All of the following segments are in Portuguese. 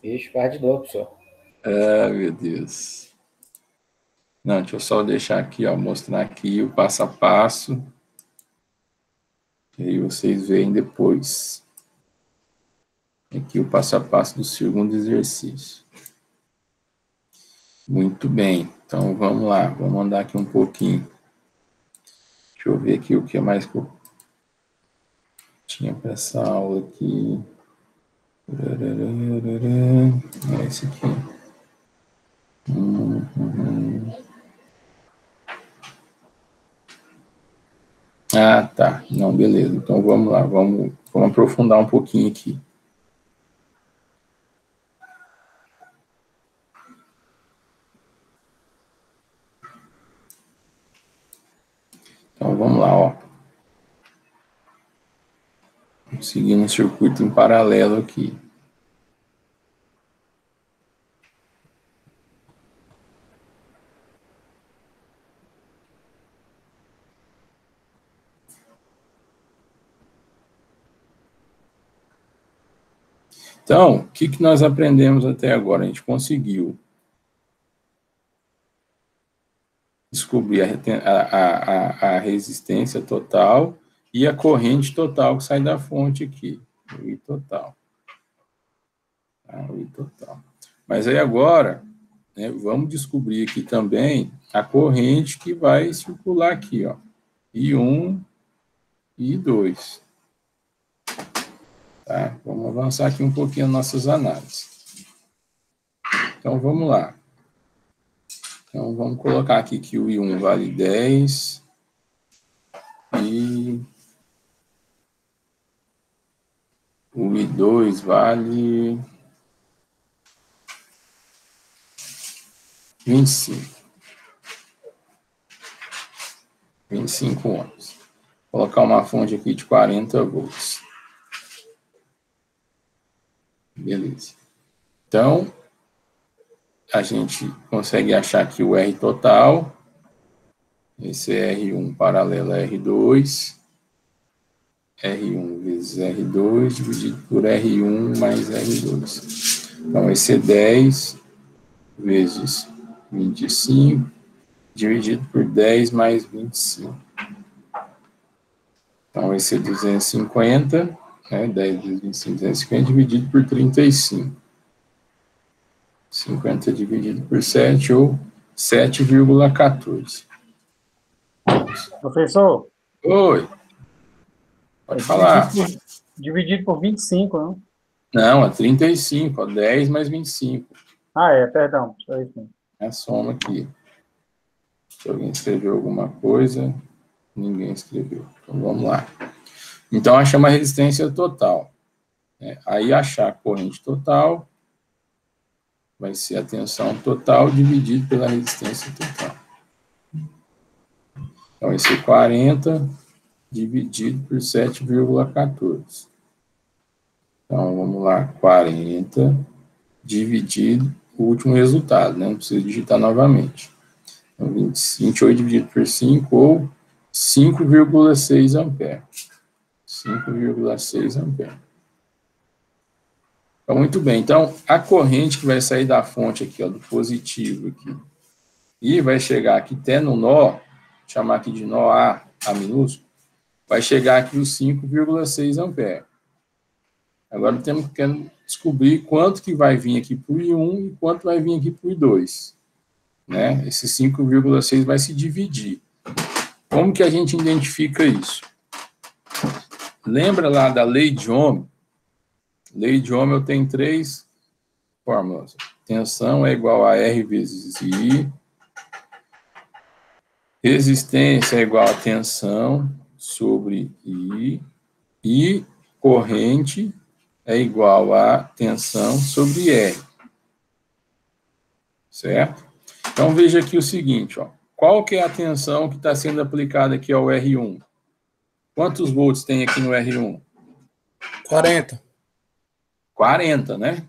Ixi, faz de novo, professor. Ah, meu Deus. Não, deixa eu só deixar aqui, ó, mostrar aqui o passo a passo. E aí vocês veem depois. Aqui o passo a passo do segundo exercício. Muito bem. Então vamos lá, vamos andar aqui um pouquinho. Deixa eu ver aqui o que mais que eu tinha para essa aula aqui. É esse aqui. Ah, tá. Não, beleza. Então vamos lá, vamos aprofundar um pouquinho aqui. Então vamos lá, ó. Seguindo um circuito em paralelo aqui. Então, o que nós aprendemos até agora? A gente conseguiu descobrir a resistência total e a corrente total que sai da fonte aqui. O I total. Tá? O I total. Mas aí agora, né, vamos descobrir aqui também a corrente que vai circular aqui, ó. I1 e I2. Tá? Vamos avançar aqui um pouquinho nas nossas análises. Então, vamos lá. Então, vamos colocar aqui que o I1 vale 10 e o I2 vale 25. 25 ohms. Vou colocar uma fonte aqui de 40 volts. Beleza. Então, a gente consegue achar aqui o R total. Esse é R1 paralelo a R2. R1 vezes R2 dividido por R1 mais R2. Então, esse é 10 vezes 25 dividido por 10 mais 25. Então, esse é 250, né? 10 vezes 25, 250 dividido por 35. 50 dividido por 7, ou 7,14. Professor? Oi. Pode falar. Dividido por 25, não? Não, é 35, ó, 10 mais 25. Ah, perdão. É a soma aqui. Se alguém escreveu alguma coisa, ninguém escreveu. Então, vamos lá. Então, achamos a resistência total. Aí, achar a corrente total vai ser a tensão total dividido pela resistência total. Então, vai ser 40 dividido por 7,14. Então, vamos lá. 40 dividido o último resultado, né? Não precisa digitar novamente. Então, 28 dividido por 5, ou 5,6 amperes. 5,6 amperes. Então, muito bem. Então, a corrente que vai sair da fonte aqui, ó, do positivo aqui, e vai chegar aqui até no nó, chamar aqui de nó A minúsculo, vai chegar aqui os 5,6 amperes. Agora temos que descobrir quanto que vai vir aqui para o I1 e quanto vai vir aqui para o I2. Né? Esse 5,6 vai se dividir. Como que a gente identifica isso? Lembra lá da lei de Ohm? Lei de Ohm eu tenho 3 fórmulas. Tensão é igual a R vezes I. Resistência é igual a tensão sobre I. E corrente é igual a tensão sobre R. Certo? Então, veja aqui o seguinte, ó. Qual que é a tensão que está sendo aplicada aqui ao R1? Quantos volts tem aqui no R1? 40. 40, né?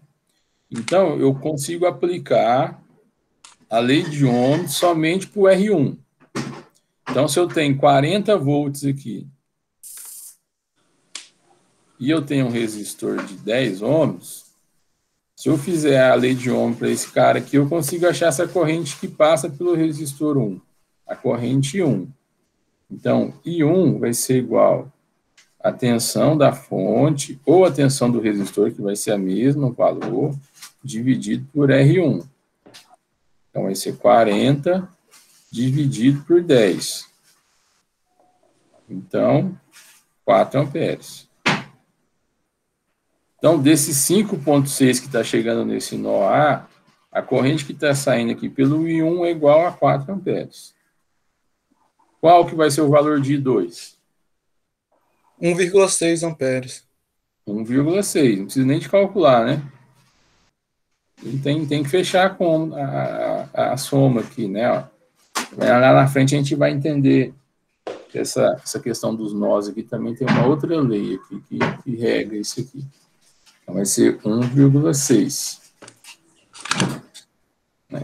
Então, eu consigo aplicar a lei de Ohm somente para o R1. Então, se eu tenho 40 volts aqui e eu tenho um resistor de 10 ohms, Se eu fizer a lei de Ohm para esse cara aqui, eu consigo achar essa corrente que passa pelo resistor 1, a corrente 1. Então, I1 vai ser igual à tensão da fonte ou a tensão do resistor, que vai ser a mesma valor, dividido por R1. Então, vai ser 40 dividido por 10. Então, 4 amperes. Então, desses 5,6 que está chegando nesse nó A, a corrente que está saindo aqui pelo I1 é igual a 4 amperes. Qual que vai ser o valor de I2? 1,6 amperes. 1,6. Não precisa nem de calcular, né? E tem que fechar com a soma aqui, né? Ó. Lá na frente a gente vai entender que essa questão dos nós aqui também tem uma outra lei aqui que regra isso aqui. Então vai ser 1,6.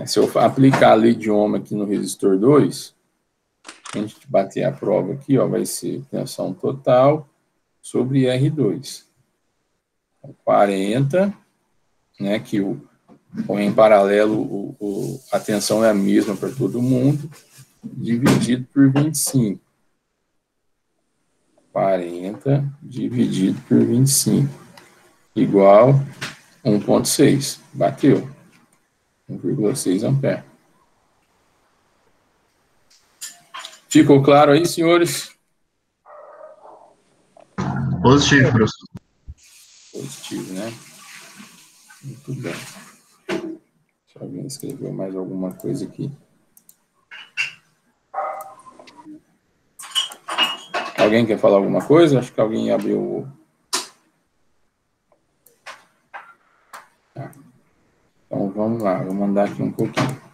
Se eu aplicar a lei de Ohm aqui no resistor 2, a gente bater a prova aqui, ó, vai ser tensão total sobre R2. Então, 40, né, que em paralelo a tensão é a mesma para todo mundo, dividido por 25. 40 dividido por 25, igual 1,6. Bateu. 1,6 ampere. Ficou claro aí, senhores? Positivo, professor. Positivo, né? Muito bem. Se alguém escreveu mais alguma coisa aqui. Alguém quer falar alguma coisa? Acho que alguém abriu o... Tá. Então, vamos lá. Vou mandar aqui um pouquinho.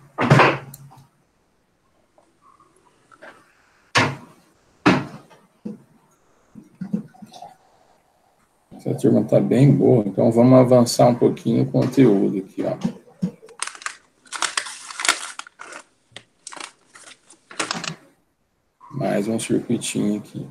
Essa turma está bem boa, então vamos avançar um pouquinho o conteúdo aqui, ó. Mais um circuitinho aqui.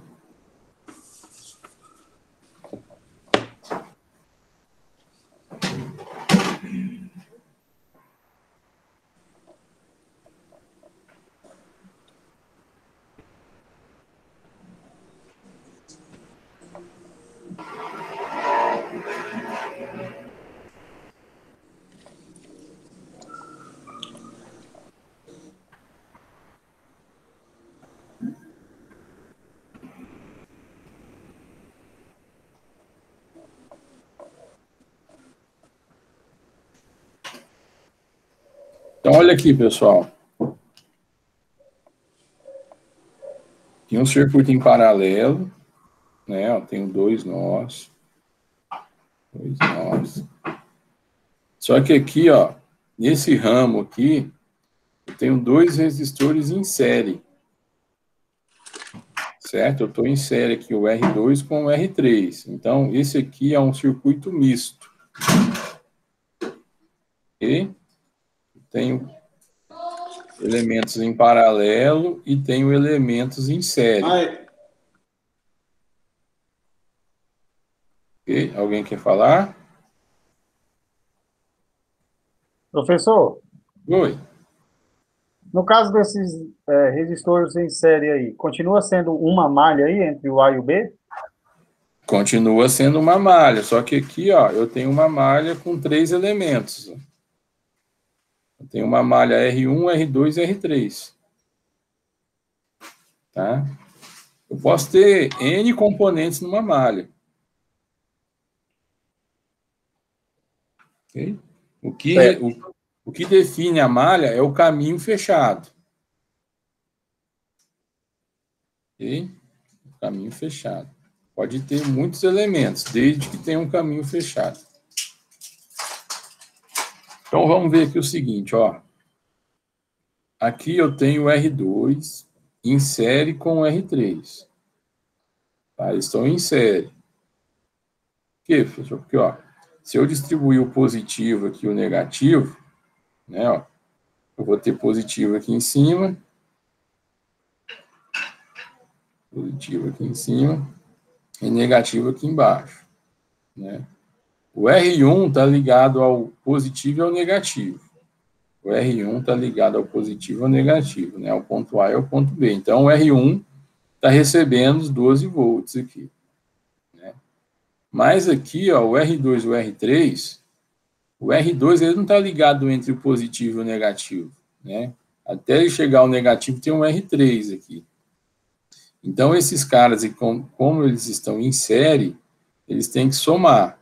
Então, olha aqui, pessoal. Tem um circuito em paralelo, né? Eu tenho dois nós. Só que aqui, ó, nesse ramo aqui, eu tenho dois resistores em série. Certo? Eu estou em série aqui, o R2 com o R3. Então, esse aqui é um circuito misto. E tenho elementos em paralelo e tenho elementos em série. Okay? Alguém quer falar? Professor, Oi. no caso desses resistores em série aí, continua sendo uma malha aí entre o A e o B? Continua sendo uma malha, só que aqui, ó, eu tenho uma malha com 3 elementos. Eu tenho uma malha R1, R2 e R3. Tá? Eu posso ter N componentes numa malha. Okay? O que define a malha é o caminho fechado. Okay? O caminho fechado. Pode ter muitos elementos, desde que tenha um caminho fechado. Então, vamos ver aqui o seguinte, ó. Aqui eu tenho o R2 em série com o R3. Tá? Eles estão em série. Por quê, professor? Porque, ó, se eu distribuir o positivo aqui e o negativo, né, ó, eu vou ter positivo aqui em cima, positivo aqui em cima e negativo aqui embaixo, né? O R1 está ligado ao positivo e ao negativo. O R1 está ligado ao positivo e ao negativo, né? Ao ponto A e ao ponto B. Então, o R1 está recebendo os 12 volts aqui, né? Mas aqui, ó, o R2 e o R2 ele não está ligado entre o positivo e o negativo, né? Até ele chegar ao negativo tem um R3 aqui. Então, esses caras, como eles estão em série, eles têm que somar.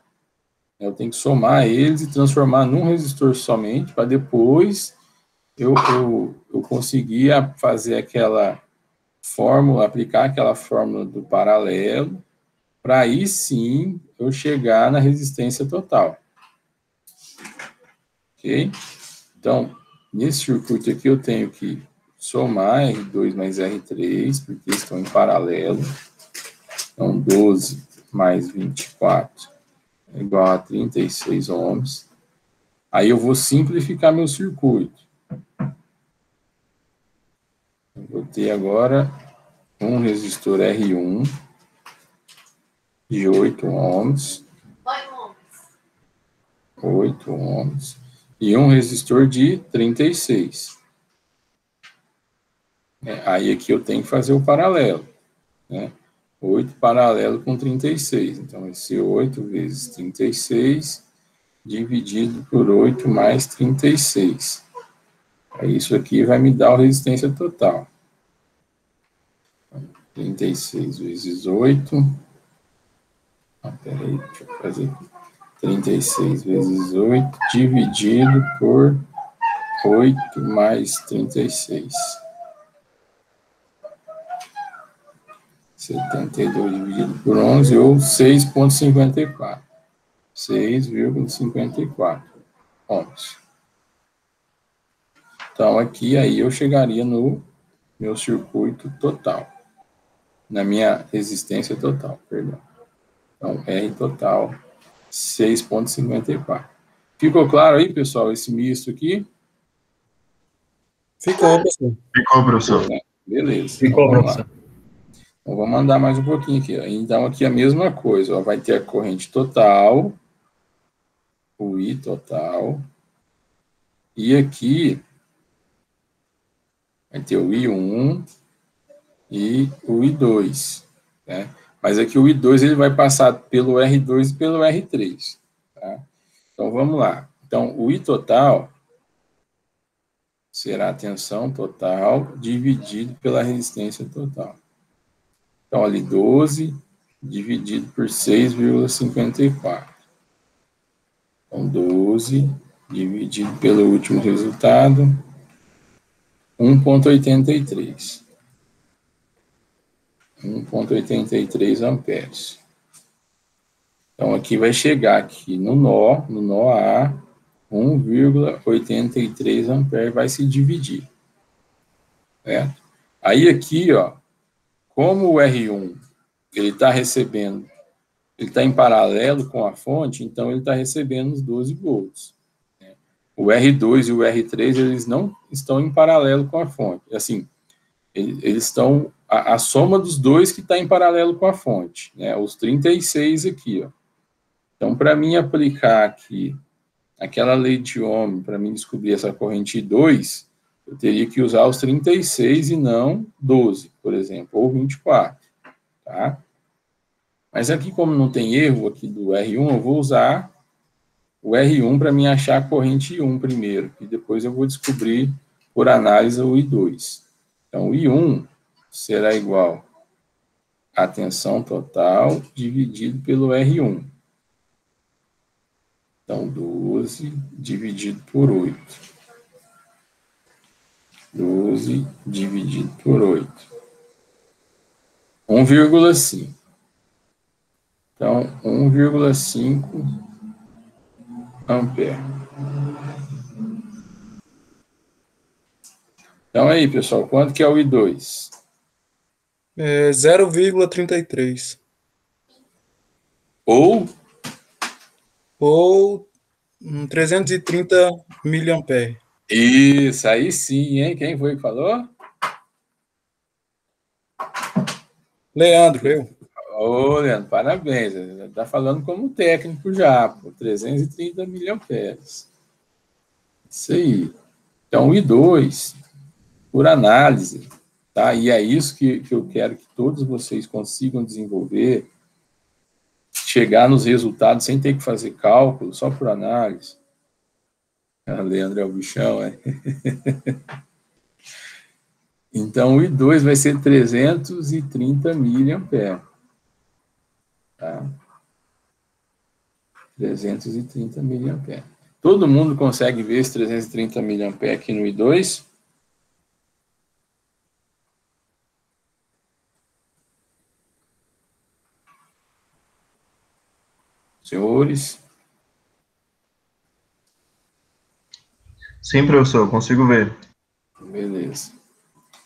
Eu tenho que somar eles e transformar num resistor somente, para depois eu conseguir fazer aquela fórmula, aplicar aquela fórmula do paralelo, para aí sim eu chegar na resistência total. Ok? Então, nesse circuito aqui eu tenho que somar R2 mais R3, porque estão em paralelo. Então, 12 mais 24 é igual a 36 ohms. Aí eu vou simplificar meu circuito. Eu vou ter agora um resistor R1 de 8 ohms. 8 ohms. E um resistor de 36. Aí aqui eu tenho que fazer o paralelo, né? 8 paralelo com 36. Então, vai ser 8 vezes 36 dividido por 8 mais 36. Aí isso aqui vai me dar a resistência total. 36 vezes 8. Peraí, deixa eu fazer aqui. 36 vezes 8 dividido por 8 mais 36. 72 dividido por 11, ou 6,54. 6,54 ohms. Então, aqui, aí eu chegaria no meu circuito total. Na minha resistência total, perdão. Então, R total, 6,54. Ficou claro aí, pessoal, esse misto aqui? Ficou, professor. Ficou, professor. Beleza. Ficou, Então, vamos lá. professor. Então, vamos andar mais um pouquinho aqui. Ó. Então, aqui a mesma coisa. Ó. Vai ter a corrente total, o I total, e aqui vai ter o I1 e o I2, né? Mas aqui o I2 ele vai passar pelo R2 e pelo R3, tá? Então, vamos lá. Então, o I total será a tensão total dividido pela resistência total. Então, ali 12 dividido por 6,54. Então, 12 dividido pelo último resultado, 1,83. 1,83 amperes. Então, aqui vai chegar aqui no nó A, 1,83 amperes vai se dividir. Certo? Aí aqui, ó, como o R1 ele está recebendo, ele está em paralelo com a fonte, então ele está recebendo os 12 volts. Né? O R2 e o R3, eles não estão em paralelo com a fonte. Assim, eles estão, a soma dos dois que está em paralelo com a fonte, né? Os 36 aqui, ó. Então, para mim aplicar aqui aquela lei de Ohm, para mim descobrir essa corrente I2, eu teria que usar os 36 e não 12, por exemplo, ou 24, tá? Mas aqui, como não tem erro aqui do R1, eu vou usar o R1 para mim achar a corrente I1 primeiro, e depois eu vou descobrir, por análise, o I2. Então, o I1 será igual à tensão total dividido pelo R1. Então, 12 dividido por 8. 12 dividido por 8. 1,5. Então, 1,5 ampere. Então, aí, pessoal, quanto que é o I2? 0,33. Ou 330 miliamperes. isso, aí sim, hein? Quem foi que falou? Leandro, eu. Ô, Leandro, parabéns. Está falando como técnico já, pô, 330 miliamperes. Isso aí. Então, o I2, por análise, tá? E é isso que eu quero que todos vocês consigam desenvolver, chegar nos resultados sem ter que fazer cálculo, só por análise. Ah, Leandro é o bichão, é? Então, o I2 vai ser 330 miliamperes. Tá? 330 miliamperes. Todo mundo consegue ver esse 330 miliamperes aqui no I2? Senhores? Sim, professor, consigo ver. Beleza.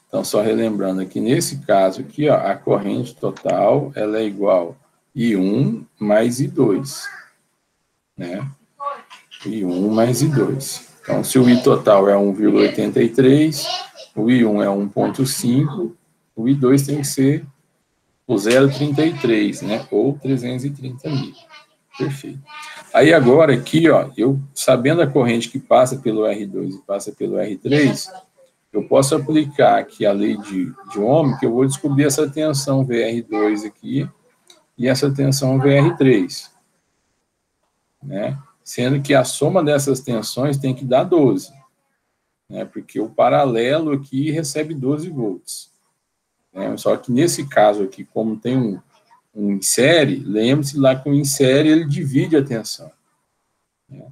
Então, só relembrando aqui, nesse caso aqui, ó, a corrente total, ela é igual I1 mais I2, né? I1 mais I2. Então, se o I total é 1,83, o I1 é 1,5, o I2 tem que ser o 0,33, né? Ou 330 mil. Perfeito. Aí agora aqui, ó, eu sabendo a corrente que passa pelo R2 e passa pelo R3, eu posso aplicar aqui a lei de Ohm, que eu vou descobrir essa tensão VR2 aqui e essa tensão VR3, né? Sendo que a soma dessas tensões tem que dar 12, né? Porque o paralelo aqui recebe 12 volts, né? Só que nesse caso aqui, como tem um em série, lembre-se lá que o em série ele divide a tensão, né?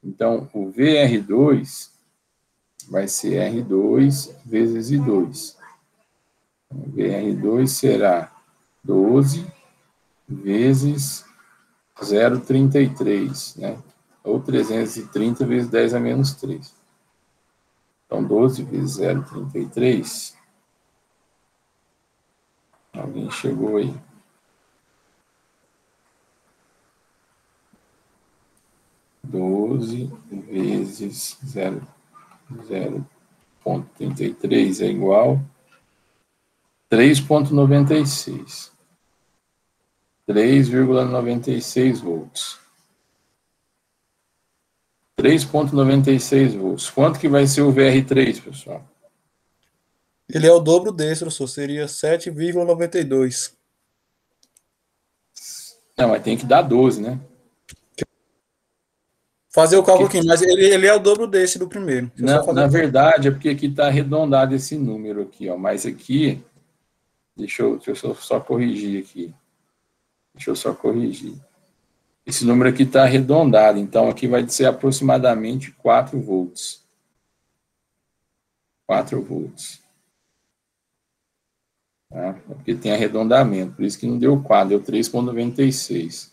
Então, o VR2 vai ser R2 vezes I2. Então, VR2 será 12 vezes 0,33, né? Ou 330 vezes 10 a menos 3. Então, 12 vezes 0,33. Alguém chegou aí? 12 vezes 0,33 é igual 3,96. 3,96 volts. 3,96 volts. Quanto que vai ser o VR3, pessoal? Ele é o dobro desse, professor. Seria 7,92. Não, mas tem que dar 12, né? Fazer o cálculo aqui, mas ele é o dobro desse do primeiro. Na verdade, é porque aqui está arredondado esse número aqui, ó. Mas aqui, deixa eu só corrigir aqui. Deixa eu só corrigir. Esse número aqui está arredondado, então aqui vai ser aproximadamente 4 volts. 4 volts. Tá? Porque tem arredondamento, por isso que não deu 4, deu 3,96.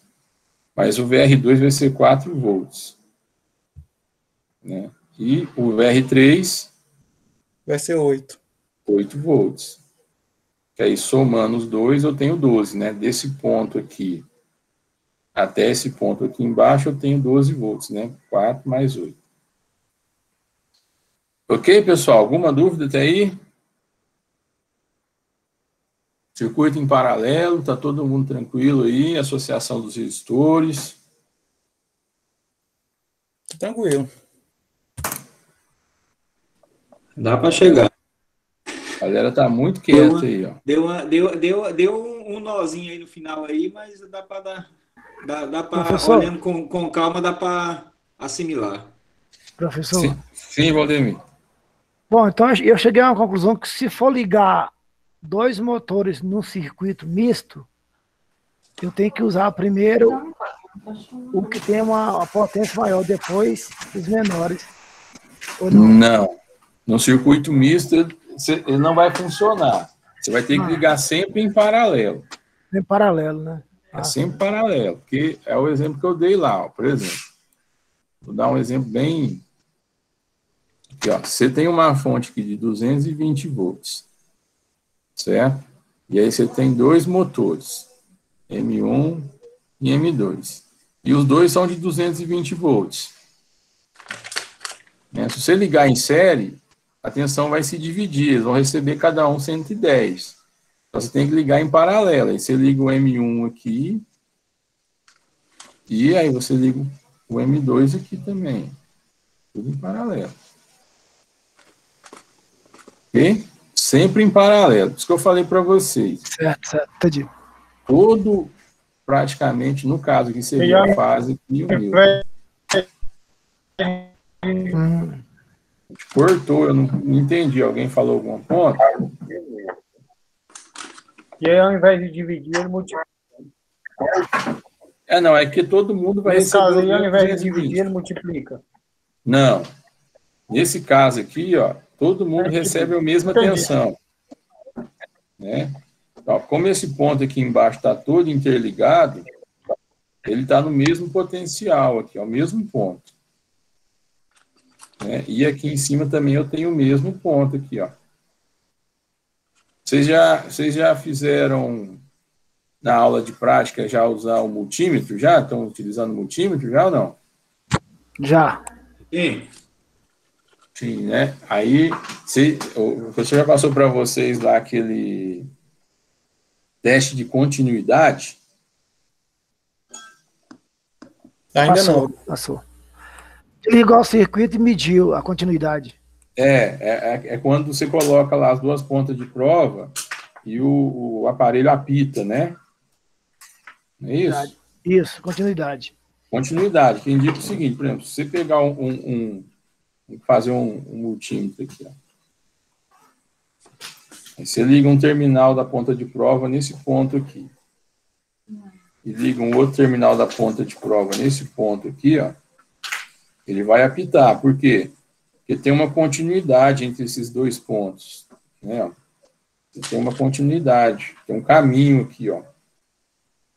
Mas o VR2 vai ser 4 volts. Né? E o VR3 vai ser 8. 8 volts. Que aí, somando os dois, eu tenho 12, né? Desse ponto aqui até esse ponto aqui embaixo, eu tenho 12 volts, né? 4 mais 8. Ok, pessoal? Alguma dúvida até aí? Circuito em paralelo, tá todo mundo tranquilo aí? Associação dos resistores. Tranquilo. Dá para chegar. A galera tá muito quieta aí, ó. Deu um nozinho aí no final aí, mas dá para Professor, olhando com calma, dá para assimilar. professor. Sim, Valdemir. Bom, então eu cheguei a uma conclusão que se for ligar 2 motores num circuito misto, eu tenho que usar primeiro o que tem uma potência maior, depois os menores. Ou não? Não. No circuito misto, ele não vai funcionar. Você vai ter que ligar sempre em paralelo. Em paralelo, né? É sempre paralelo, porque é o exemplo que eu dei lá, ó, por exemplo. Vou dar um exemplo bem... Aqui, ó, você tem uma fonte aqui de 220 volts, certo? E aí você tem 2 motores, M1 e M2. E os dois são de 220 volts. Né? Se você ligar em série, a tensão vai se dividir, eles vão receber cada um 110. Então, você tem que ligar em paralelo. Aí você liga o M1 aqui, e aí você liga o M2 aqui também. Tudo em paralelo. Ok? Sempre em paralelo. Isso que eu falei para vocês. Certo, entendi. Praticamente, no caso aqui, seria a fase aqui, o meu. Cortou, eu não entendi. Alguém falou algum ponto? E aí, ao invés de dividir, ele multiplica. Não, é que todo mundo vai Nesse receber. caso aí, ao invés de 220. dividir, ele multiplica. Não. Nesse caso aqui, ó, todo mundo recebe a mesma tensão. Né? Então, como esse ponto aqui embaixo está todo interligado, ele está no mesmo potencial aqui, ó, o mesmo ponto. Né? E aqui em cima também eu tenho o mesmo ponto aqui, ó. Vocês já fizeram na aula de prática já usar o multímetro? Já estão utilizando o multímetro já ou não? Já. Sim. Sim, né? Aí, o professor já passou para vocês lá aquele teste de continuidade? Ainda não. Passou. Ligou o circuito e mediu a continuidade. É quando você coloca lá as duas pontas de prova e o aparelho apita, né? Não é isso? Isso, continuidade. Continuidade, que indica o seguinte, por exemplo, se você pegar fazer um multímetro aqui, ó. Aí você liga um terminal da ponta de prova nesse ponto aqui. E liga um outro terminal da ponta de prova nesse ponto aqui, ó. Ele vai apitar. Por quê? Porque tem uma continuidade entre esses dois pontos. Né? Tem uma continuidade, tem um caminho aqui, ó.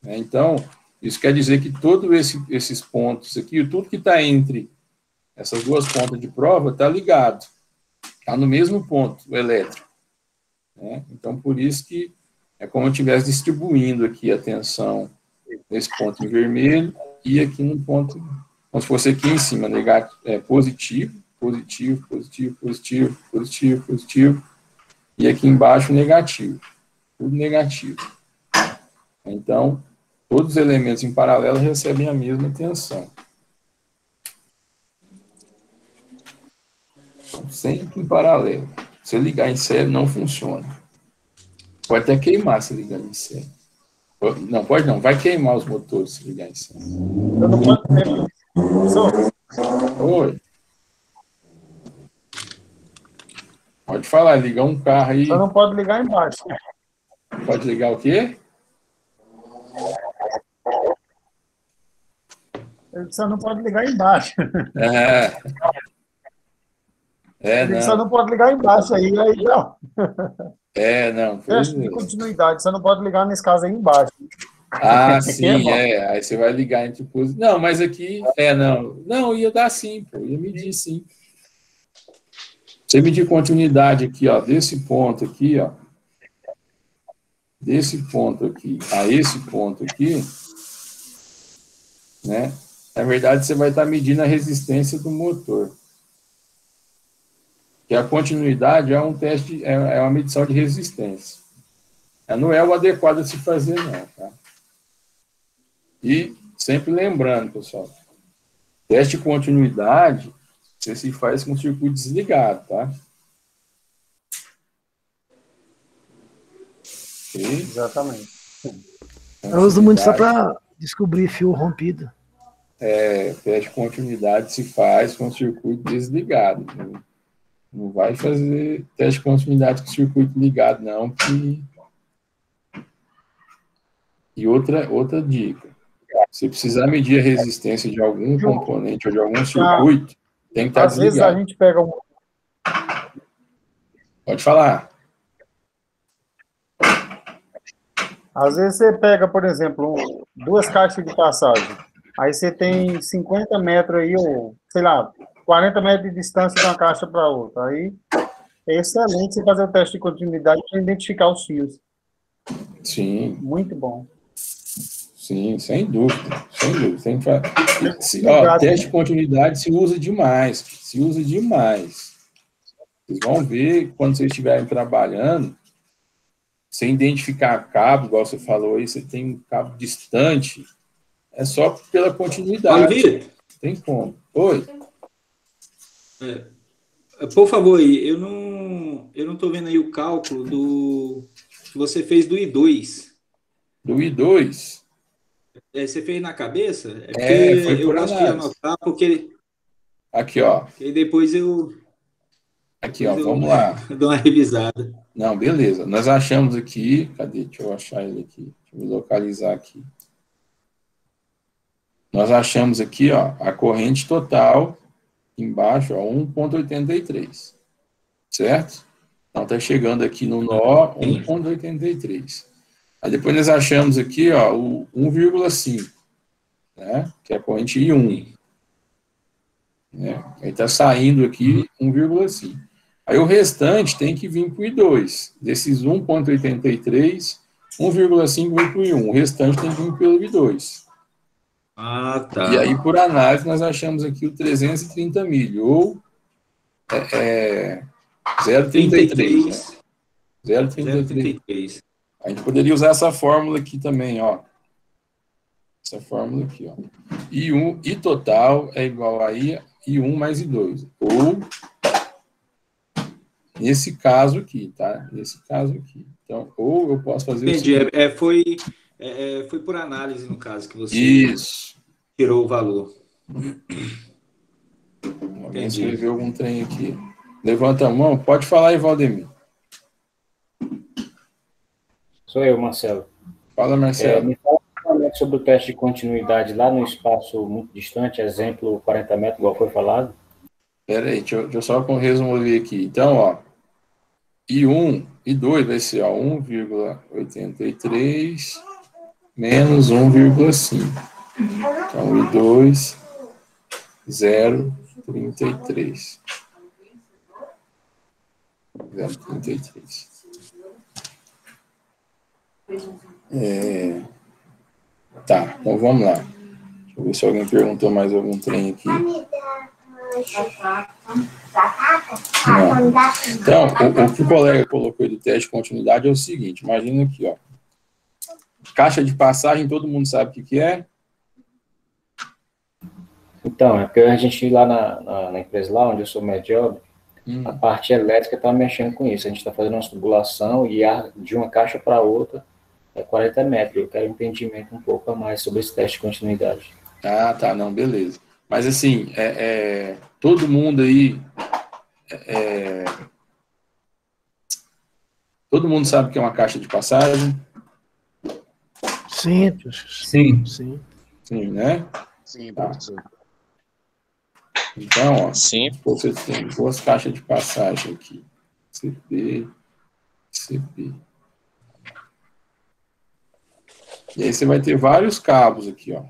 Então, isso quer dizer que todos esses pontos aqui, tudo que está entre essas duas pontas de prova está ligado. Está no mesmo ponto, o elétrico. Né? Então, por isso que é como eu estivesse distribuindo aqui a tensão nesse ponto em vermelho e aqui no ponto, como se fosse aqui em cima, negativo, positivo, positivo, positivo, positivo, positivo, positivo, e aqui embaixo negativo. Tudo negativo. Então, todos os elementos em paralelo recebem a mesma tensão. Sempre em paralelo. Se eu ligar em série, não funciona. Pode até queimar se ligar em série. Não, pode não. Vai queimar os motores se ligar em série. Eu não posso ter. Oi. Pode falar, ligar um carro aí. Só não pode ligar embaixo. Pode ligar o quê? Só não pode ligar embaixo. Não. Só não pode ligar embaixo aí não. Não. Teste de continuidade, você não pode ligar nesse caso aí embaixo. Sim, Aí você vai ligar entre positivos. Não, mas aqui, não. Não, ia dar sim, pô, ia medir sim. Você medir continuidade aqui, ó, desse ponto aqui, ó. Desse ponto aqui a esse ponto aqui, né? Na verdade, você vai estar medindo a resistência do motor. Que a continuidade é um teste, é uma medição de resistência. Não é o adequado a se fazer, não, tá? E sempre lembrando, pessoal, teste de continuidade, você se faz com o circuito desligado, tá? Okay? Exatamente. Eu uso muito só para descobrir fio rompido. Teste de continuidade se faz com o circuito desligado. Não vai fazer teste de continuidade com o circuito ligado, não. E outra dica. Se precisar medir a resistência de algum componente ou de algum circuito, tem que estar Às vezes desligado. a gente pega Pode falar. Às vezes você pega, por exemplo, duas caixas de passagem. Aí você tem 50 metros aí, ou, sei lá, 40 metros de distância de uma caixa para outra. Aí é excelente você fazer o teste de continuidade para identificar os fios. Sim. Muito bom. Sim, sem dúvida. Sem dúvida. Tem que teste de continuidade se usa demais. Se usa demais. Vocês vão ver quando vocês estiverem trabalhando, você identificar cabo, igual você falou aí, você tem um cabo distante, é só pela Paulo continuidade. Vitor, Tem como. Oi. por favor, aí, eu não estou vendo aí o cálculo que você fez do I2. Do I2, Você fez na cabeça? É porque foi eu por gosto de análise. anotar, porque Aqui, ó. porque depois eu Aqui, ó, vamos lá. dou uma revisada. Não, beleza. Nós achamos aqui, cadê? Deixa eu achar ele aqui. Deixa eu me localizar aqui. Nós achamos aqui, ó, a corrente total embaixo, ó, 1,83. Certo? Então, está chegando aqui no nó 1,83. Aí depois nós achamos aqui, ó, o 1,5, né? Que é a corrente I1. Né? Aí está saindo aqui 1,5. Aí o restante tem que vir para o I2. Desses 1,83, 1,5 vai para o I1. O restante tem que vir pelo I2. Ah, tá. E aí, por análise, nós achamos aqui o 330 milho, ou 0,33. Né? 0,33. A gente poderia usar essa fórmula aqui também, ó. Essa fórmula aqui, ó. I total é igual a I1 mais I2. Ou, nesse caso aqui, tá? Nesse caso aqui. Então, ou eu posso fazer Entendi. o seguinte. Foi por análise, no caso, que você Isso. tirou o valor. Alguém escreveu algum trem aqui. Levanta a mão. Pode falar aí, Valdemir. Sou eu, Marcelo. Fala, Marcelo. Me fala sobre o teste de continuidade lá no espaço muito distante, exemplo 40 metros, igual foi falado. Espera aí, deixa eu só resolver aqui. Então, ó, I1, I2 vai ser 1,83 menos 1,5. Então, I2, 0,33. 0,33. Tá, então vamos lá. Deixa eu ver se alguém perguntou mais algum trem aqui. Não. Então, o que o colega colocou aí do teste de continuidade é o seguinte, imagina aqui, ó. Caixa de passagem, todo mundo sabe o que é? Então, é porque a gente lá na empresa lá, onde eu sou médio, a parte elétrica está mexendo com isso. A gente está fazendo uma tubulação e de uma caixa para outra é 40 metros. Eu quero um entendimento um pouco a mais sobre esse teste de continuidade. Ah, tá, não, beleza. Mas assim, todo mundo aí, todo mundo sabe o que é uma caixa de passagem? Sim. Sim, né? Sim, Tá. professor. Então, ó, Sim. você tem duas caixas de passagem aqui. CP. E aí você vai ter vários cabos aqui, ó.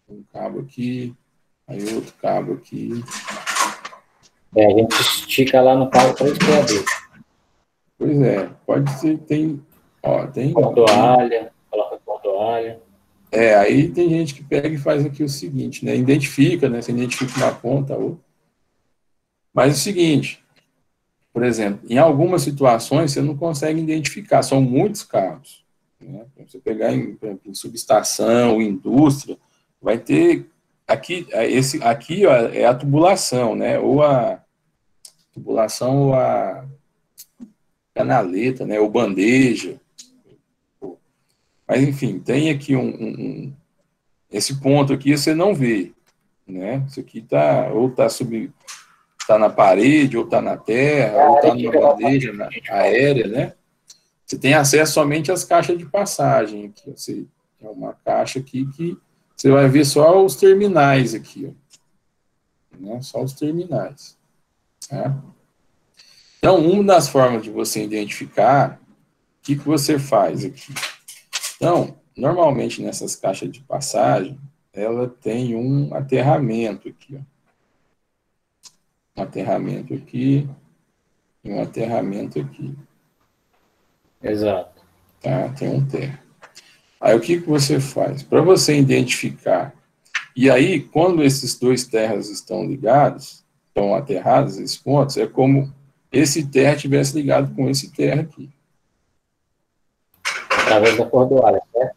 Um cabo aqui, aí outro cabo aqui. A gente estica lá no cabo 3 PAD. Pois é, pode ser, tem Toalha, coloca com toalha. Aí tem gente que pega e faz aqui o seguinte, né? Identifica, né? Você identifica uma ponta ou. Mas é o seguinte, por exemplo, em algumas situações você não consegue identificar, são muitos cabos. Né? Você pegar em subestação, indústria, vai ter aqui, aqui ó, é a tubulação, né? Ou a tubulação ou a canaleta, né? Ou bandeja. Mas enfim, tem aqui esse ponto aqui você não vê, né? Isso aqui tá na parede, ou tá na terra, ou tá numa bandeja aérea, né? Você tem acesso somente às caixas de passagem aqui. É uma caixa aqui que você vai ver só os terminais aqui, ó. Né? Só os terminais. Tá? Então, uma das formas de você identificar, o que você faz aqui? Então, normalmente nessas caixas de passagem, ela tem um aterramento aqui, ó. Um aterramento aqui e um aterramento aqui. Exato. Tá? Tem um terra. Aí o que você faz? Para você identificar, e aí quando esses dois terras estão ligados, estão aterrados, esses pontos, é como esse terra tivesse ligado com esse terra aqui. Através da cordoalha, certo?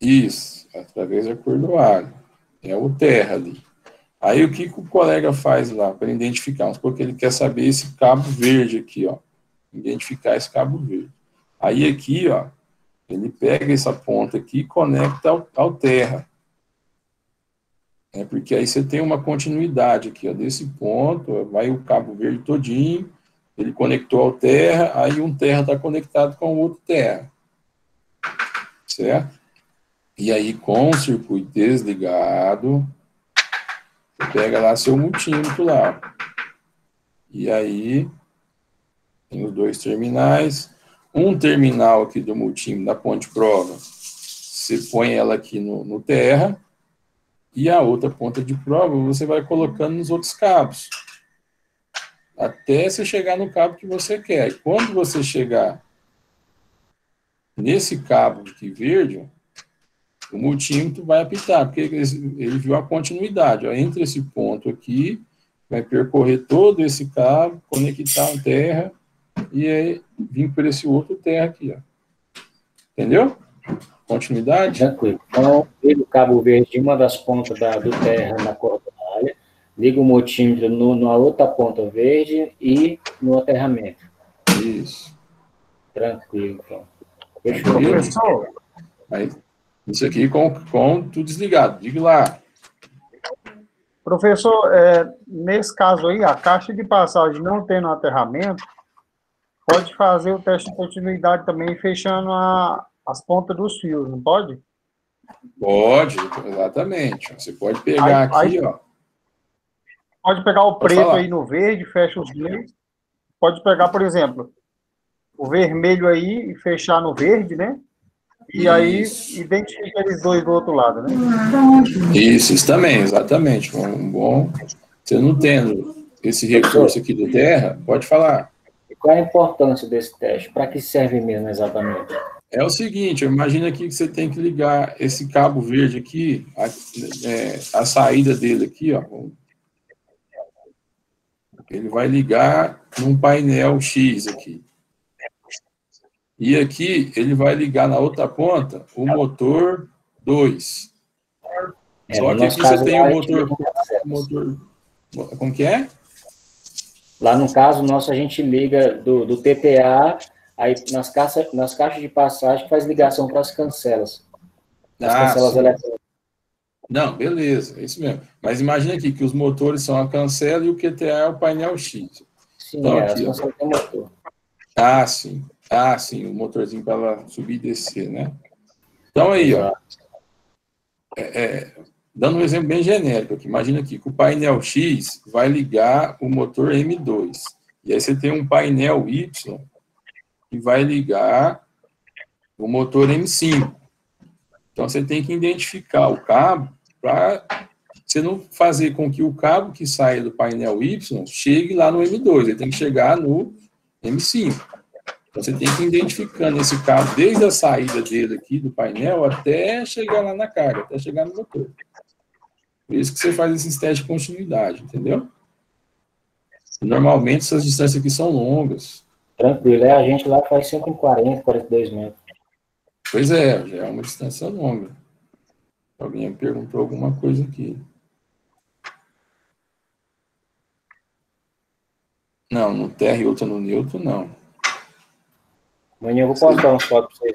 Isso, através da cordoalha. É o terra ali. Aí o que o colega faz lá para identificar? Vamos supor que ele quer saber esse cabo verde aqui, ó. Identificar esse cabo verde. Aí aqui, ó, ele pega essa ponta aqui e conecta ao terra. Porque aí você tem uma continuidade aqui, ó, desse ponto, vai o cabo verde todinho, ele conectou ao terra, aí um terra está conectado com o outro terra. Certo? E aí, com o circuito desligado, você pega lá seu multímetro lá. E aí, tem os dois terminais. Um terminal aqui do multímetro, da ponte prova, você põe ela aqui no terra, e a outra ponta de prova você vai colocando nos outros cabos, até você chegar no cabo que você quer. E quando você chegar nesse cabo aqui verde, o multímetro vai apitar, porque ele viu a continuidade. Ó, entre esse ponto aqui, vai percorrer todo esse cabo, conectar um terra, e aí vir por esse outro terra aqui. Ó. Entendeu? Continuidade? Tranquilo. Então, liga o cabo verde de uma das pontas do terra na cordoalha, liga o multímetro na outra ponta verde e no aterramento. Isso. Tranquilo, então. Fechou. Professor, Aí, isso aqui com tudo desligado. Diga lá. professor, nesse caso aí, a caixa de passagem não tendo aterramento, pode fazer o teste de continuidade também fechando as pontas dos fios, não pode? Pode, exatamente. Você pode pegar aqui, ó. Pode pegar o Pode preto falar. aí no verde, fecha os dois. Pode pegar, por exemplo, o vermelho aí e fechar no verde, né? E aí identifica eles dois do outro lado, né? Isso também, exatamente. Um bom. Você não tendo esse recurso aqui do terra, pode falar. E qual é a importância desse teste? Para que serve mesmo exatamente? É o seguinte, imagina aqui que você tem que ligar esse cabo verde aqui, a saída dele aqui, ó. Ele vai ligar num painel X aqui. E aqui ele vai ligar na outra ponta o motor 2. Só que aqui você tem o motor... Como que é? Lá no caso nosso a gente liga do TTA, aí nas caixas de passagem faz ligação para as cancelas. As cancelas eletrônicas. Não, beleza, é isso mesmo. Mas imagina aqui que os motores são a cancela e o QTA é o painel X. Sim, então, as aqui, cancelas têm motor. sim, o motorzinho para ela subir e descer, né? Então aí, ó, dando um exemplo bem genérico aqui, imagina aqui que o painel X vai ligar o motor M2. E aí você tem um painel Y que vai ligar o motor M5. Então você tem que identificar o cabo para você não fazer com que o cabo que saia do painel Y chegue lá no M2, ele tem que chegar no M5. Então você tem que ir identificando esse cabo desde a saída dele aqui do painel até chegar lá na carga, até chegar no motor. Por isso que você faz esses testes de continuidade, entendeu? Normalmente essas distâncias aqui são longas. Tranquilo, a gente lá faz 140, 42 metros. Pois é, já é uma distância longa. Alguém me perguntou alguma coisa aqui. Não, no terra e outra no neutro, não. Amanhã eu vou postar uns fotos para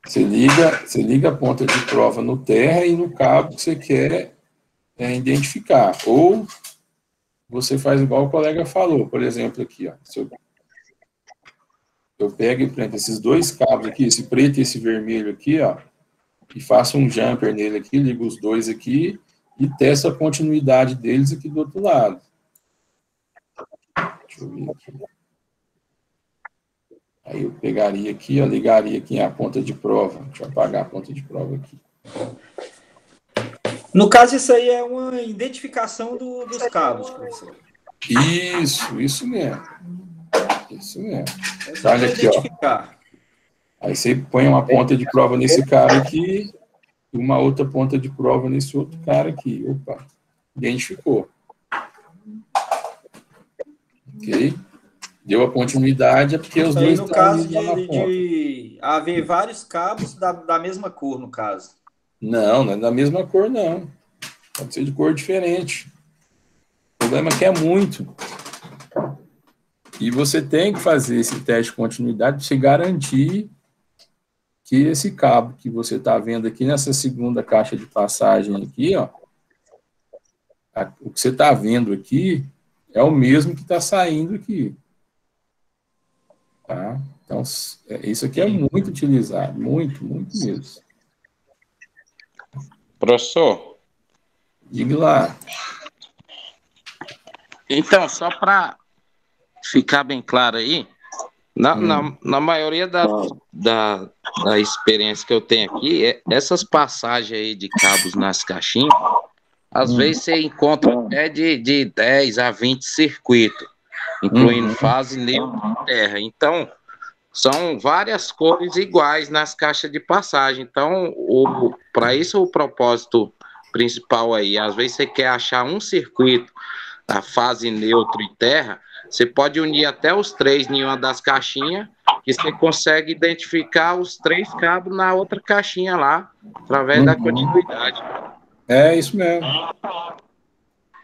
vocês verem lá. Você liga a ponta de prova no terra e no cabo que você quer identificar. Ou você faz igual o colega falou, por exemplo, aqui, ó. Eu pego, por exemplo, esses dois cabos aqui, esse preto e esse vermelho aqui, ó, e faço um jumper nele aqui, ligo os dois aqui e testo a continuidade deles aqui do outro lado. Deixa eu ver aqui. Aí eu pegaria aqui, ó, ligaria aqui a ponta de prova. Deixa eu apagar a ponta de prova aqui. No caso, isso aí é uma identificação dos cabos, professor. Isso mesmo. Isso mesmo. Olha aqui, ó. Aí você põe uma ponta de prova nesse cara aqui e uma outra ponta de prova nesse outro cara aqui. Opa, identificou. Ok? Deu a continuidade, é porque os Aí, dois no estão caso ali lá na ponta. de haver vários cabos da mesma cor, no caso. Não é da mesma cor, não. Pode ser de cor diferente. O problema é que é muito. E você tem que fazer esse teste de continuidade para você garantir que esse cabo que você está vendo aqui nessa segunda caixa de passagem aqui, ó, o que você está vendo aqui é o mesmo que está saindo aqui. Tá? Então, isso aqui é muito utilizado, muito mesmo. Professor, Diga lá. então, só para ficar bem claro aí, na maioria da experiência que eu tenho aqui, essas passagens aí de cabos nas caixinhas, às vezes você encontra até de 10 a 20 circuitos, incluindo fase, neutro e terra. Então, são várias cores iguais nas caixas de passagem. Então, para isso, o propósito principal aí, às vezes você quer achar um circuito, a fase neutro e terra, você pode unir até os três em uma das caixinhas, que você consegue identificar os 3 cabos na outra caixinha lá, através da continuidade. É isso mesmo.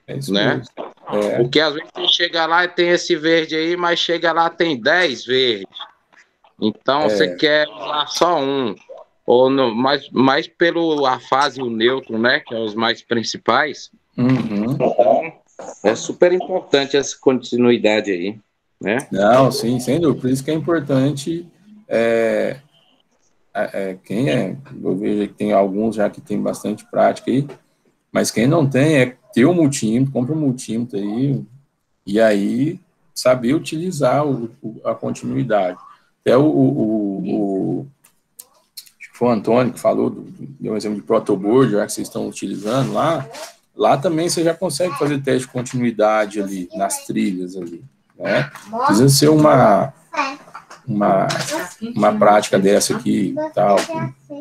É isso né? mesmo. É. Porque às vezes você chega lá e tem esse verde aí, mas chega lá tem 10 verdes. Então você quer usar só um. Ou no, mais pelo a fase e o neutro, né? Que é os mais principais. Então, é super importante essa continuidade aí, né? Não, sim, sem dúvida. Por isso que é importante. Eu vejo que tem alguns já que tem bastante prática aí, mas quem não tem é ter o multímetro, compra um multímetro aí, e aí saber utilizar a continuidade. Até acho que foi o Antônio que falou, deu um exemplo de protoboard, já que vocês estão utilizando lá também você já consegue fazer teste de continuidade ali, nas trilhas ali, né? Precisa ser uma prática dessa aqui, tal,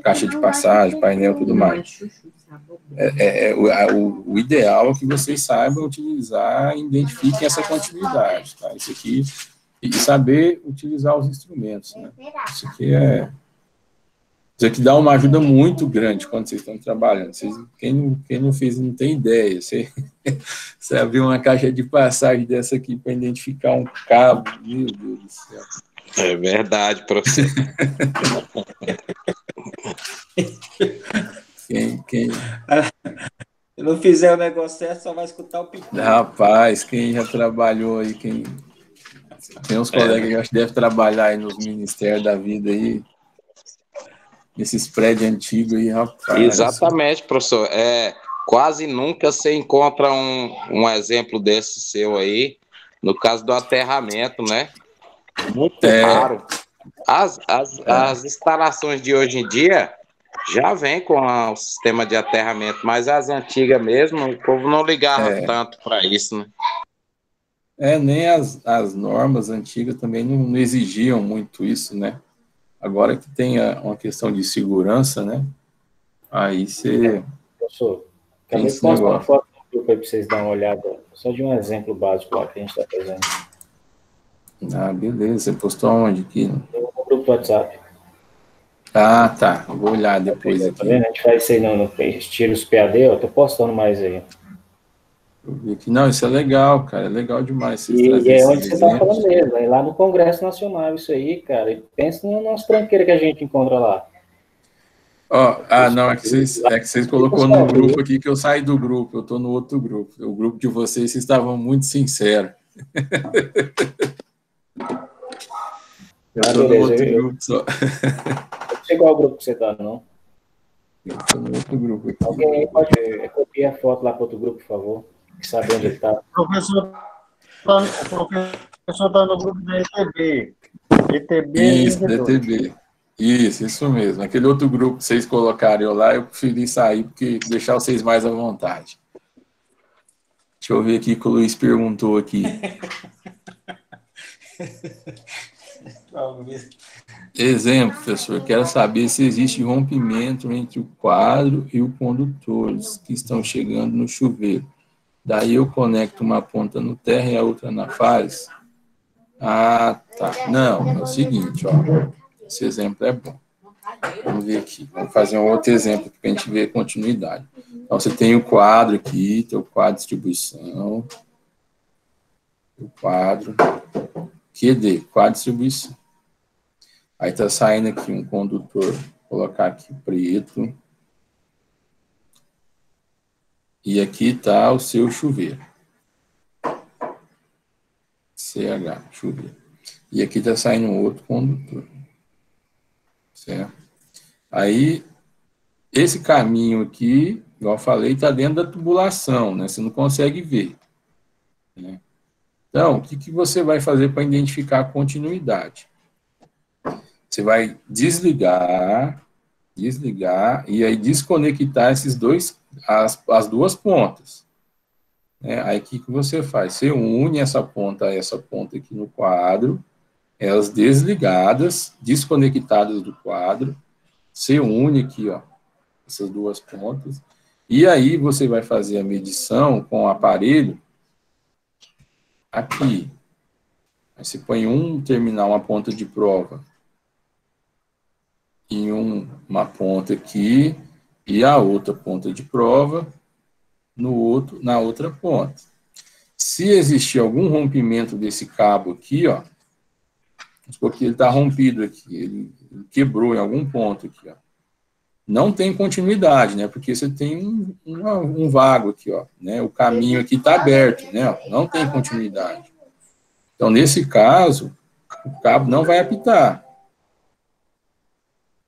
caixa de passagem, painel e tudo mais. O ideal é que vocês saibam utilizar e identifiquem essa continuidade, tá? Isso aqui, e saber utilizar os instrumentos, né? Isso aqui dá uma ajuda muito grande quando vocês estão trabalhando. Quem não fez não tem ideia. Você abrir uma caixa de passagem dessa aqui para identificar um cabo, meu Deus do céu. É verdade, professor. Se não fizer o negócio certo, só vai escutar o pico. Rapaz, quem já trabalhou aí, tem uns colegas que acho que devem trabalhar aí nos ministérios da vida aí, nesses prédios antigos aí, rapaz. Exatamente, professor. Quase nunca você encontra um exemplo desse seu aí, no caso do aterramento, né? Muito raro. As instalações de hoje em dia já vem com o sistema de aterramento, mas as antigas mesmo, o povo não ligava tanto para isso, né? Nem as normas antigas também não exigiam muito isso, né? Agora que tem uma questão de segurança, né? Aí você... Professor, acabei de postar uma foto no grupo aí para vocês darem uma olhada, só de um exemplo básico lá que a gente está fazendo. Beleza. Você postou onde aqui? No grupo do WhatsApp. Tá. Eu vou olhar depois aqui. Tá vendo? A gente faz isso aí no estilo os PAD, eu tô postando mais aí. Eu vi aqui. Não, isso é legal, cara. É legal demais. E é onde você tá falando mesmo, é lá no Congresso Nacional isso aí, cara. E pensa no nosso tranqueira que a gente encontra lá. Não, é que vocês colocou no grupo aqui que eu saí do grupo. Eu tô no outro grupo. O grupo de vocês estavam muito sinceros. Eu tô no outro grupo só. Não sei qual grupo que você tá, não. Eu tô no outro grupo aqui. Alguém aí pode copiar a foto lá para outro grupo, por favor? Que sabe onde ele tá. O professor tá no grupo da ETB. Isso, da ETB. Isso mesmo. Aquele outro grupo que vocês colocaram eu lá, eu preferi sair, porque deixar vocês mais à vontade. Deixa eu ver aqui que o Luiz perguntou aqui. Exemplo, professor, quero saber se existe rompimento entre o quadro e o condutores que estão chegando no chuveiro. Daí eu conecto uma ponta no terra e a outra na fase. Ah, tá. Não, é o seguinte, ó. Esse exemplo é bom. Vamos ver aqui. Vamos fazer um outro exemplo para a gente ver a continuidade. Então, você tem o quadro aqui, tem o quadro de distribuição. O quadro QD, quadro de distribuição. Aí está saindo aqui um condutor, vou colocar aqui preto. E aqui está o seu chuveiro. CH, chuveiro. E aqui está saindo um outro condutor. Certo? Aí, esse caminho aqui, igual eu falei, está dentro da tubulação, né? Você não consegue ver. Né? Então, o que você vai fazer para identificar a continuidade? Você vai desligar, e aí desconectar esses dois, as duas pontas. Aí o que você faz? Você une essa ponta a essa ponta aqui no quadro, elas desligadas, desconectadas do quadro, você une aqui, ó, essas duas pontas, e aí você vai fazer a medição com o aparelho aqui. Aí você põe um terminal, uma ponta de prova, em uma ponta aqui, e a outra ponta de prova na outra ponta. Se existir algum rompimento desse cabo aqui, ó, porque ele está rompido aqui, ele quebrou em algum ponto aqui, ó, não tem continuidade, né, porque você tem um vago aqui, ó, né, o caminho aqui está aberto, né, não tem continuidade. Então, nesse caso, o cabo não vai apitar.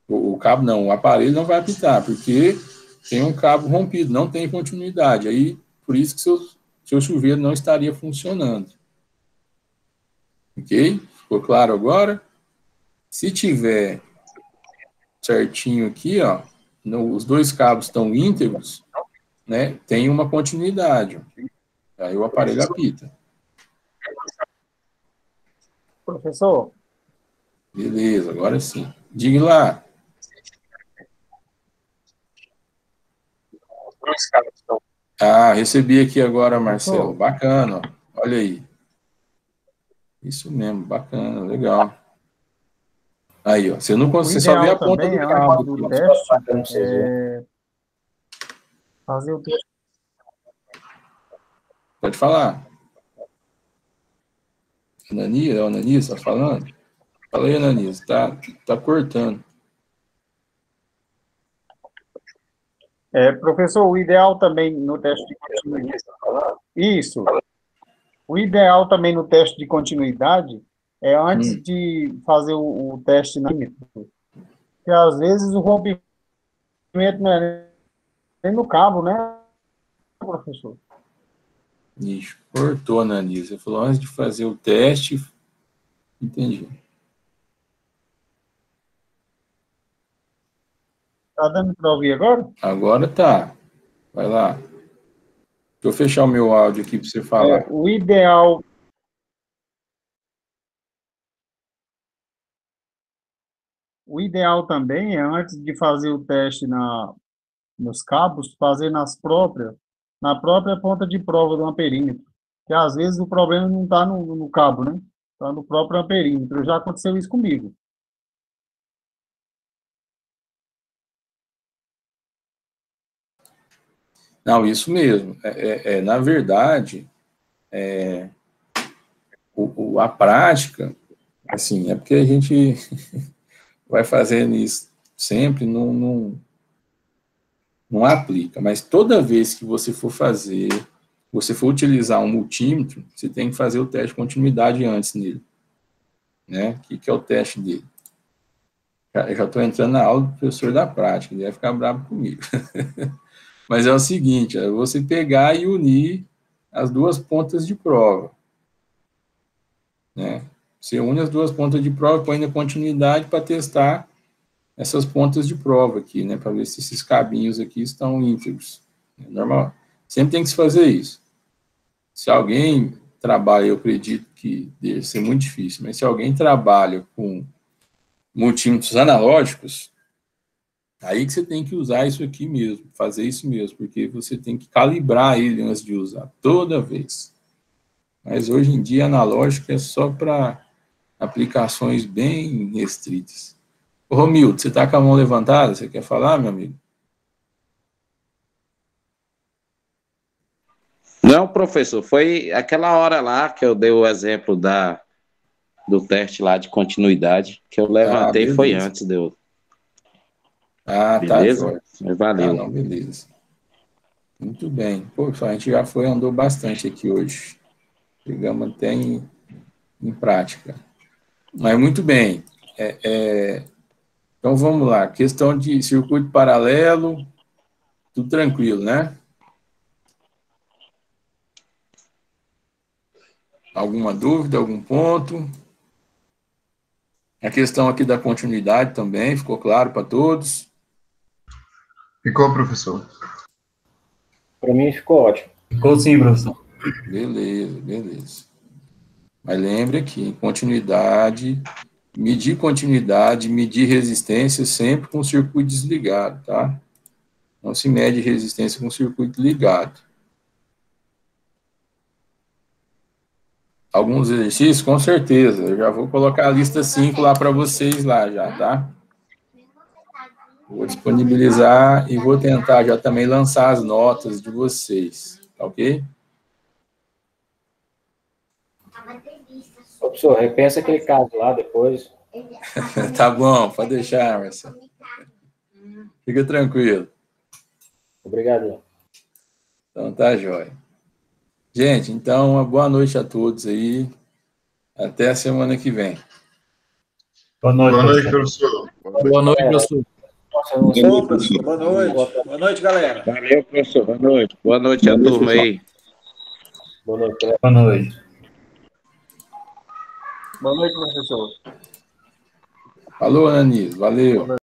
O cabo não, o aparelho não vai apitar, porque tem um cabo rompido, não tem continuidade. Aí, por isso que seu chuveiro não estaria funcionando. Ok? Ficou claro agora? Se tiver certinho aqui, ó, os dois cabos estão íntegros, né, tem uma continuidade. Aí o aparelho apita. Professor? Beleza, agora sim. Diga lá. Ah, recebi aqui agora, Marcelo. Bacana, ó. Olha aí. Isso mesmo, bacana, legal. Aí, ó, você não consegue, você só vê a ponta do cabo. Do teste, fazer o teste. Pode falar. Ananias, tá falando? Fala aí, Ananias, tá cortando. Professor, o ideal também no teste de continuidade. Isso. O ideal também no teste de continuidade é antes de fazer o teste na porque às vezes o rompimento não é nem no cabo, né, professor? Ixi, cortou, Ananias. Você falou antes de fazer o teste. Entendi. Tá dando para ouvir agora? Agora tá. Vai lá. Deixa eu fechar o meu áudio aqui para você falar. O ideal... O ideal também é, antes de fazer o teste nos cabos, fazer na própria ponta de prova do amperímetro. Que às vezes o problema não está no cabo, né? Está no próprio amperímetro. Já aconteceu isso comigo. Não, isso mesmo. Na verdade, a prática, assim, é porque a gente vai fazendo isso sempre, não aplica. Mas toda vez que você for utilizar um multímetro, você tem que fazer o teste de continuidade antes nele. Né? O que é o teste dele? Eu já estou entrando na aula do professor da prática, ele vai ficar bravo comigo. Mas é o seguinte, é você pegar e unir as duas pontas de prova. Né? Você une as duas pontas de prova, põe na continuidade para testar essas pontas de prova aqui, né? Para ver se esses cabinhos aqui estão íntegros. É normal. Sempre tem que se fazer isso. Se alguém trabalha, eu acredito que deve ser muito difícil, mas se alguém trabalha com multímetros analógicos, aí que você tem que usar isso aqui mesmo, fazer isso mesmo, porque você tem que calibrar ele antes de usar, toda vez. Mas hoje em dia, analógico é só para aplicações bem restritas. Ô, Romildo, você está com a mão levantada? Você quer falar, meu amigo? Não, professor, foi aquela hora lá que eu dei o exemplo do teste lá de continuidade, que eu levantei, foi antes de eu. Ah, beleza? tá, Jorge. Valeu. Ah, não, beleza. Muito bem. Pô, a gente já andou bastante aqui hoje. Chegamos até em prática. Mas muito bem. Então vamos lá. Questão de circuito paralelo, tudo tranquilo, né? Alguma dúvida, algum ponto? A questão aqui da continuidade também, ficou claro para todos? Ficou, professor. Para mim ficou ótimo. Ficou sim, professor. Beleza, beleza. Mas lembre que continuidade, medir resistência sempre com o circuito desligado, tá? Não se mede resistência com o circuito ligado. Alguns exercícios, com certeza. Eu já vou colocar a lista 5 lá para vocês lá já, tá? Vou disponibilizar e vou tentar já também lançar as notas de vocês, tá ok? Professor, repensa aquele caso lá depois. Tá bom, pode deixar, Marcelo. Fica tranquilo. Obrigado. Então tá, jóia. Gente, então, uma boa noite a todos aí. Até a semana que vem. Boa noite, Boa noite, professor. Boa noite, professor. Ô, professor, boa noite. Boa noite, galera. Valeu, professor. Boa noite. Boa noite a turma aí. Boa noite. Boa noite. Boa noite, professor. Falou, Ananis. Valeu.